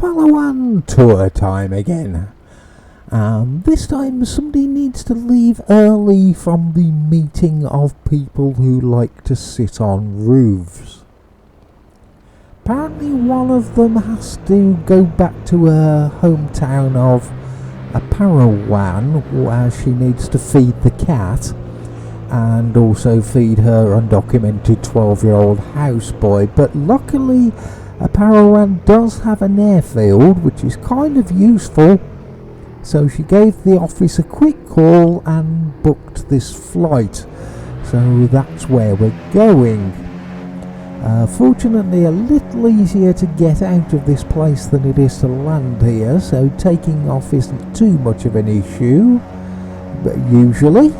Palawan Tour time again. This time somebody needs to leave early from the meeting of people who like to sit on roofs. Apparently one of them has to go back to her hometown of Palawan, where she needs to feed the cat and also feed her undocumented 12-year-old houseboy. But luckily Palawan does have an airfield, which is kind of useful, so she gave the office a quick call and booked this flight. So that's where we're going. Fortunately a little easier to get out of this place than it is to land here, so taking off isn't too much of an issue. But usually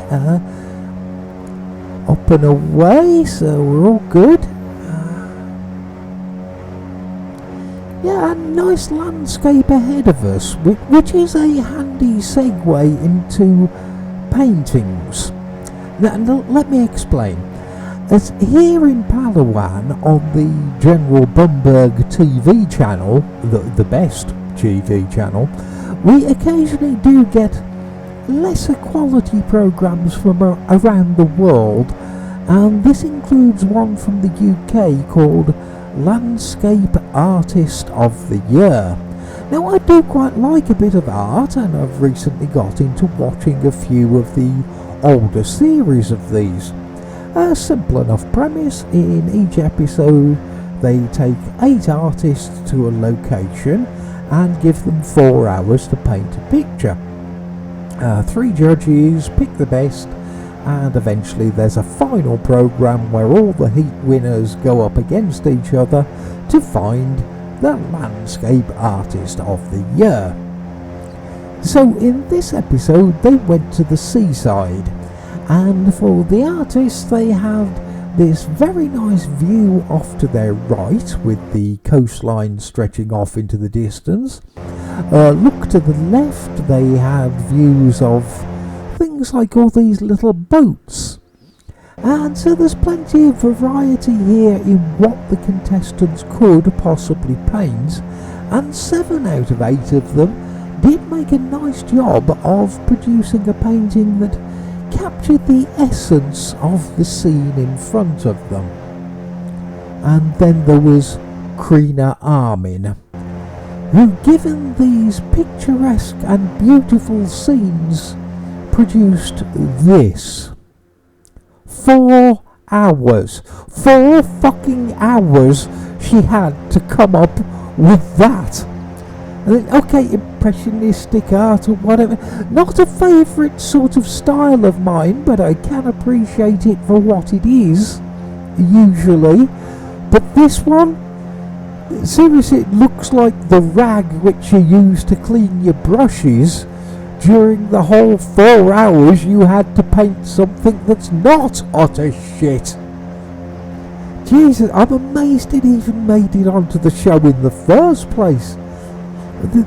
up and away, so we're all good. Yeah, a nice landscape ahead of us, which is a handy segue into paintings. Now, let me explain. As here in Palawan, on the General Bumberg TV channel, the best TV channel, we occasionally do get lesser quality programs from around the world, and this includes one from the UK called Landscape Artist of the Year. Now, I do quite like a bit of art, and I've recently got into watching a few of the older series of these. A simple enough premise. In each episode they take 8 artists to a location and give them 4 hours to paint a picture. 3 judges pick the best, and eventually there's a final program where all the heat winners go up against each other to find the landscape artist of the year. So in this episode they went to the seaside, and for the artists they had this very nice view off to their right with the coastline stretching off into the distance. Look to the left, they had views of things like all these little boats. And so there's plenty of variety here in what the contestants could possibly paint, and 7 out of 8 of them did make a nice job of producing a painting that captured the essence of the scene in front of them. And then there was Krina Armin, who, given these picturesque and beautiful scenes, produced this. 4 hours. 4 fucking hours she had to come up with that. Okay, impressionistic art or whatever, not a favourite sort of style of mine, but I can appreciate it for what it is, usually. But this one, seriously, it looks like the rag which you use to clean your brushes. During the whole 4 hours you had to paint something that's not utter shit. Jesus, I'm amazed it even made it onto the show in the first place.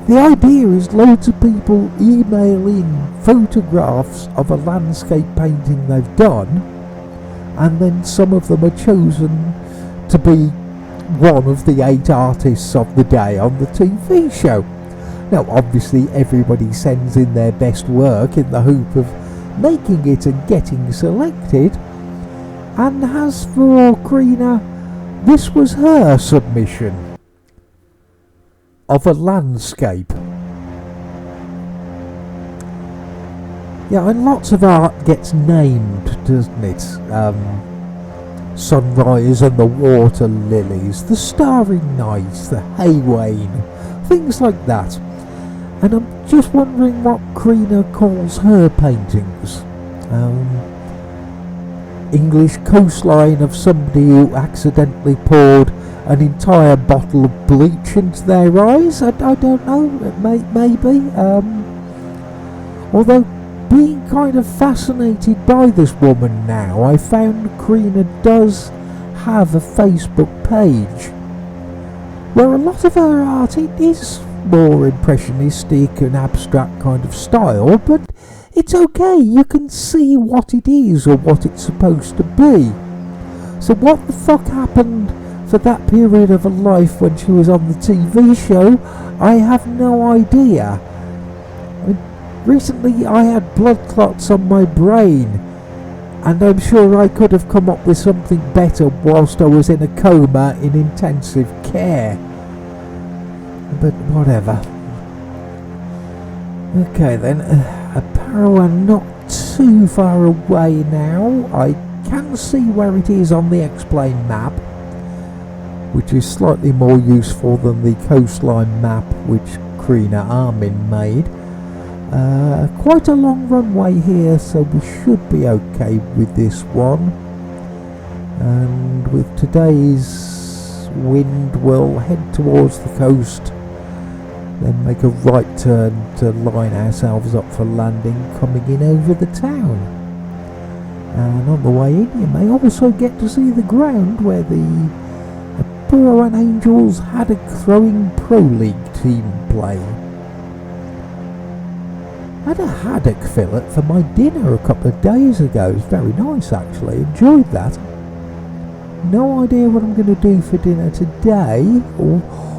The idea is loads of people email in photographs of a landscape painting they've done, and then some of them are chosen to be one of the 8 artists of the day on the TV show. Now obviously everybody sends in their best work in the hope of making it and getting selected, and as for Krina, this was her submission of a landscape. Yeah, and lots of art gets named, doesn't it? Sunrise and the water lilies, the starry night, the haywain, things like that. And I'm just wondering what Krina calls her paintings. English coastline of somebody who accidentally poured an entire bottle of bleach into their eyes? I don't know, maybe. Although, being kind of fascinated by this woman now, I found Krina does have a Facebook page where a lot of her art, it is more impressionistic and abstract kind of style, but it's okay, you can see what it is or what it's supposed to be. So what the fuck happened for that period of her life when she was on the TV show, I have no idea. Recently I had blood clots on my brain, and I'm sure I could have come up with something better whilst I was in a coma in intensive care. But whatever. Okay then, Palawan not too far away now. I can see where it is on the Explain map, which is slightly more useful than the coastline map which Krina Armin made. Quite a long runway here, so we should be okay with this one. And with today's wind, we'll head towards the coast, then make a right turn to line ourselves up for landing, coming in over the town. And on the way in, you may also get to see the ground where the Palawan Angels Haddock Throwing Pro League team play. I had a haddock fillet for my dinner a couple of days ago. It was very nice actually, enjoyed that. No idea what I'm going to do for dinner today,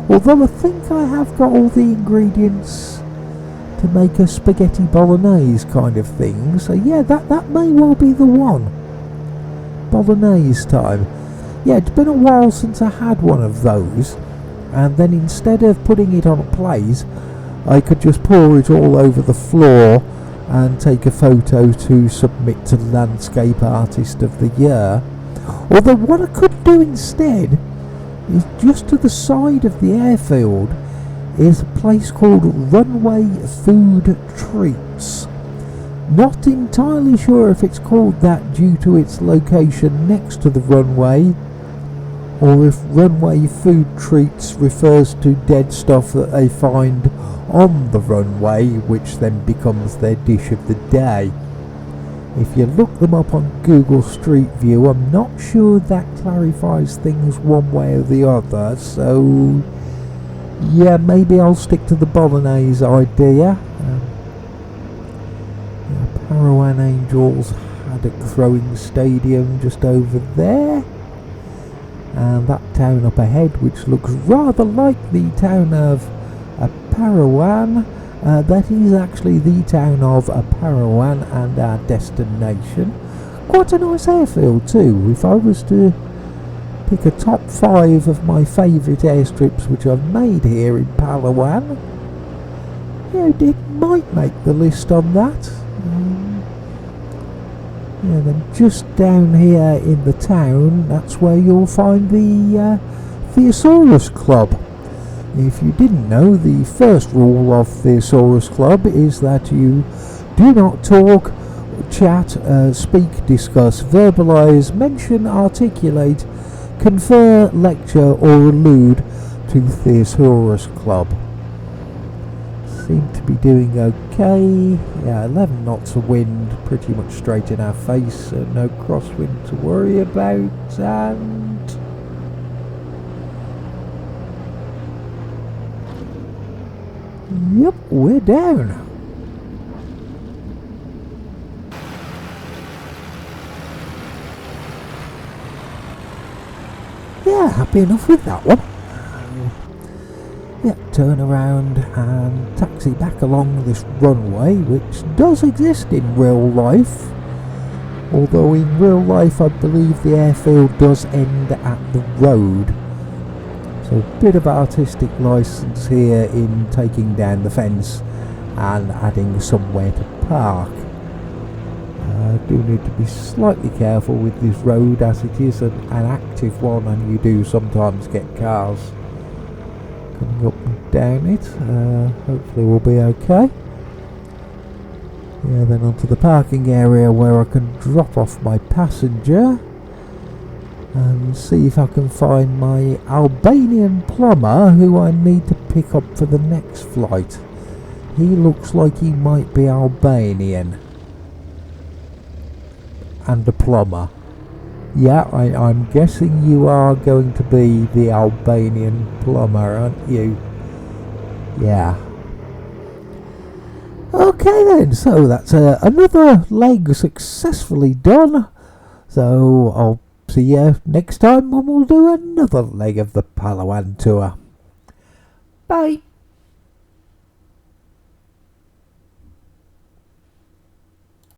although I think I have got all the ingredients to make a spaghetti bolognese kind of thing. So yeah, that may well be the one. Bolognese time. Yeah, it's been a while since I had one of those, and then instead of putting it on a plate, I could just pour it all over the floor and take a photo to submit to Landscape Artist of the Year. Although what I could do instead is just to the side of the airfield is a place called Runway Food Treats. Not entirely sure if it's called that due to its location next to the runway, or if Runway Food Treats refers to dead stuff that they find on the runway, which then becomes their dish of the day. If you look them up on Google Street View, I'm not sure that clarifies things one way or the other, so yeah, maybe I'll stick to the bolognese idea. Palawan Angels Haddock Throwing Stadium just over there, and that town up ahead, which looks rather like the town of Palawan. That is actually the town of Palawan and our destination. Quite a nice airfield too. If I was to pick a top 5 of my favourite airstrips which I've made here in Palawan, yeah, it might make the list on that. Yeah, then just down here in the town, that's where you'll find the Thesaurus Club. If you didn't know, the first rule of Thesaurus Club is that you do not talk, chat, speak, discuss, verbalise, mention, articulate, confer, lecture or allude to Thesaurus Club. Seem to be doing okay. Yeah, 11 knots of wind, pretty much straight in our face, so no crosswind to worry about, and yep, we're down. Yeah, happy enough with that one. Yeah, turn around and taxi back along this runway, which does exist in real life. Although in real life I believe the airfield does end at the road. So a bit of artistic license here in taking down the fence and adding somewhere to park. I do need to be slightly careful with this road, as it is an active one and you do sometimes get cars coming up and down it. Hopefully we'll be okay. Yeah, then onto the parking area where I can drop off my passenger and see if I can find my Albanian plumber who I need to pick up for the next flight. He looks like he might be Albanian and a plumber. Yeah, I'm guessing you are going to be the Albanian plumber, aren't you? Yeah. Okay then, so that's another leg successfully done. So I'll See you next time when we'll do another leg of the Palawan Tour. Bye.